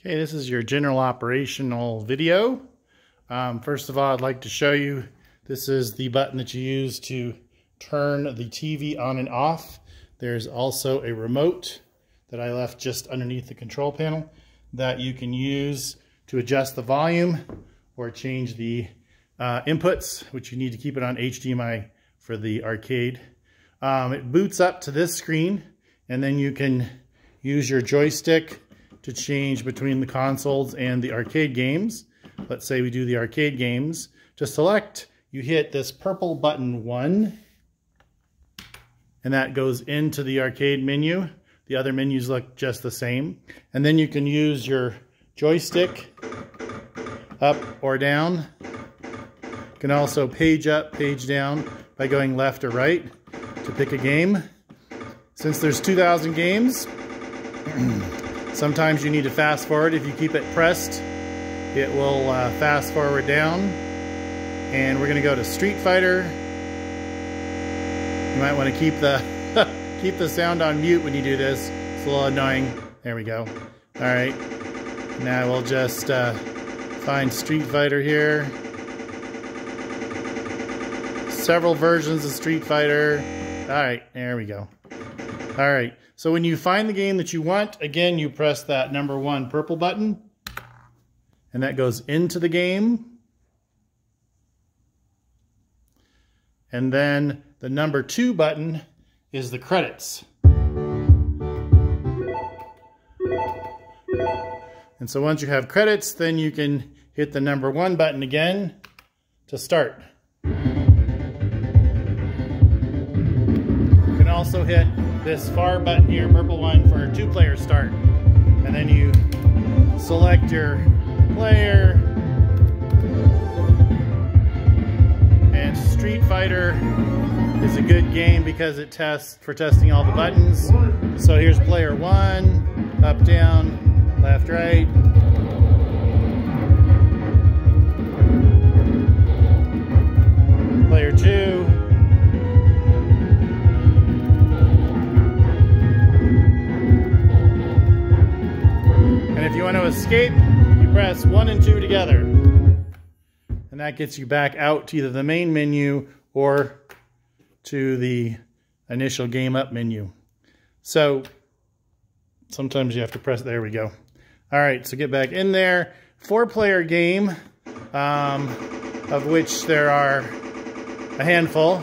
Okay, this is your general operational video. First of all, I'd like to show you, this is the button that you use to turn the TV on and off. There's also a remote that I left just underneath the control panel that you can use to adjust the volume or change the inputs, which you need to keep it on HDMI for the arcade. It boots up to this screen, and then you can use your joystick to change between the consoles and the arcade games. Let's say we do the arcade games. To select, you hit this purple button 1, and that goes into the arcade menu. The other menus look just the same. And then you can use your joystick up or down. You can also page up, page down by going left or right to pick a game. Since there's 2,000 games, sometimes you need to fast forward. If you keep it pressed, it will fast forward down. And we're going to go to Street Fighter. You might want to keep the keep the sound on mute when you do this. It's a little annoying. There we go. All right. Now we'll just find Street Fighter here. Several versions of Street Fighter. All right, there we go. All right, so when you find the game that you want, again, you press that number 1 purple button, and that goes into the game. And then the number 2 button is the credits. And so once you have credits, then you can hit the number 1 button again to start. You can also hit this far button here, purple one, for a 2-player start. And then you select your player. And Street Fighter is a good game because it tests for testing all the buttons. So here's player 1, up, down, left, right. Player 2. And if you want to escape, you press 1 and 2 together. And that gets you back out to either the main menu or to the initial game up menu. So sometimes you have to press, there we go. All right, so get back in there. 4-player game, of which there are a handful.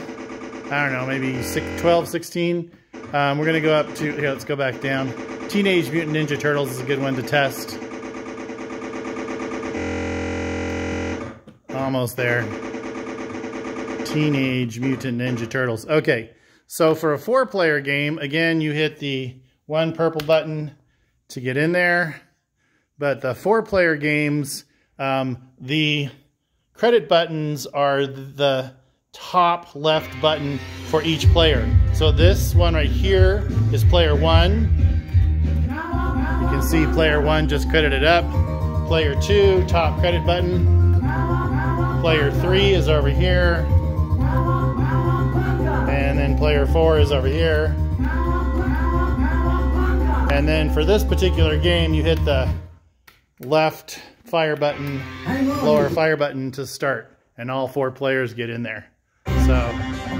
I don't know, maybe 12, 16. We're gonna go up to, here, let's go back down. Teenage Mutant Ninja Turtles is a good one to test. Almost there. Teenage Mutant Ninja Turtles. Okay, so for a 4-player game, again, you hit the 1 purple button to get in there. But the 4-player games, the credit buttons are the top left button for each player. So this one right here is player 1. You can see player 1 just credited up. Player 2, top credit button. Player 3 is over here. And then player 4 is over here. And then for this particular game, you hit the left fire button, lower fire button to start. And all 4 players get in there. So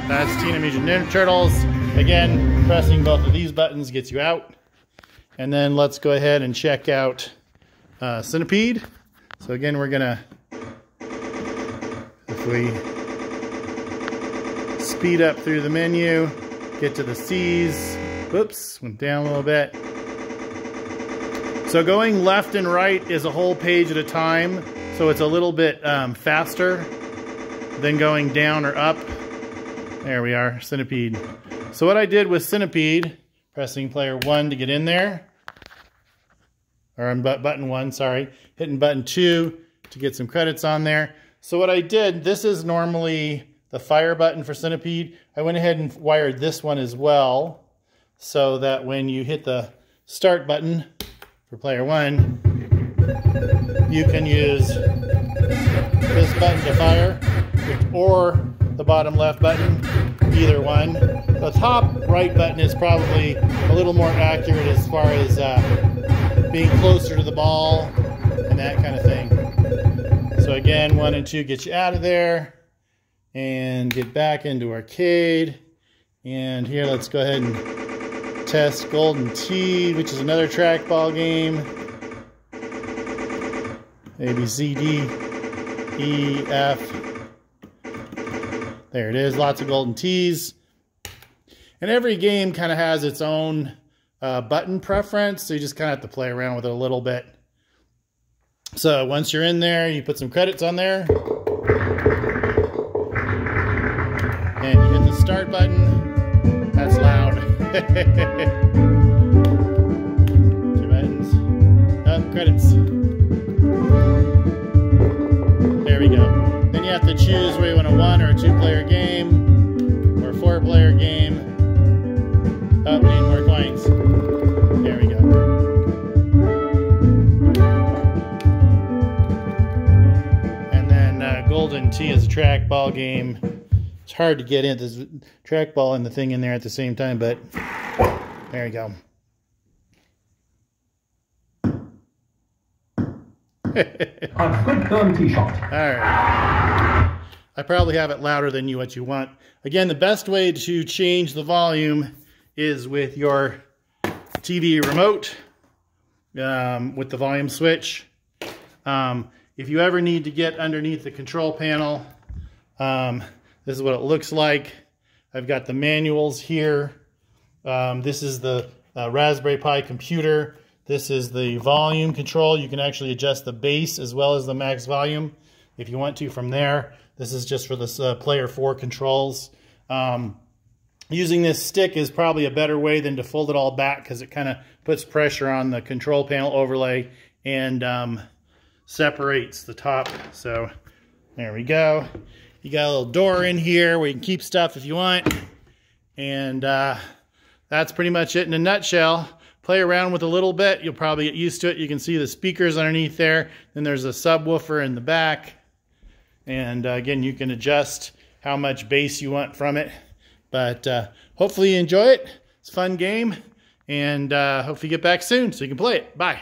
that's Teenage Mutant Ninja Turtles. Again, pressing both of these buttons gets you out. And then let's go ahead and check out Centipede. So again, we're gonna, if we speed up through the menu, get to the C's. Whoops, went down a little bit. So going left and right is a whole page at a time. So it's a little bit faster than going down or up. There we are, Centipede. So what I did with Centipede, pressing player 1 to get in there, or button 1, sorry, hitting button 2 to get some credits on there. So what I did, this is normally the fire button for Centipede. I went ahead and wired this one as well, so that when you hit the start button for player 1, you can use this button to fire, or the bottom left button, either one. The top right button is probably a little more accurate as far as being closer to the ball and that kind of thing. So again, 1 and 2 get you out of there and get back into arcade. And here, let's go ahead and test Golden Tee, which is another trackball game. A, B, C, D, E, F. There it is, lots of golden tees. And every game kind of has its own button preference, so you just kind of have to play around with it a little bit. So once you're in there, you put some credits on there. And you hit the start button. That's loud. 2 buttons. Oh, credits. There we go. Then you have to choose whether you want a 1 or a 2-player game or a 4-player game. Oh, we need more coins. There we go. And then Golden Tee is a trackball game. It's hard to get in. There's a trackball and the thing in there at the same time, but there you go. A good turn tee shot. Alright. I probably have it louder than what you want. Again, the best way to change the volume is with your TV remote, with the volume switch. If you ever need to get underneath the control panel, this is what it looks like. I've got the manuals here. This is the Raspberry Pi computer. This is the volume control. You can actually adjust the bass as well as the max volume if you want to from there. This is just for the player 4 controls. Using this stick is probably a better way than to fold it all back, because it kind of puts pressure on the control panel overlay and separates the top. So there we go. You got a little door in here where you can keep stuff if you want. And that's pretty much it in a nutshell. Play around with a little bit. You'll probably get used to it. You can see the speakers underneath there. Then there's a subwoofer in the back. And again, you can adjust how much bass you want from it. But hopefully you enjoy it. It's a fun game. And hopefully you get back soon so you can play it. Bye.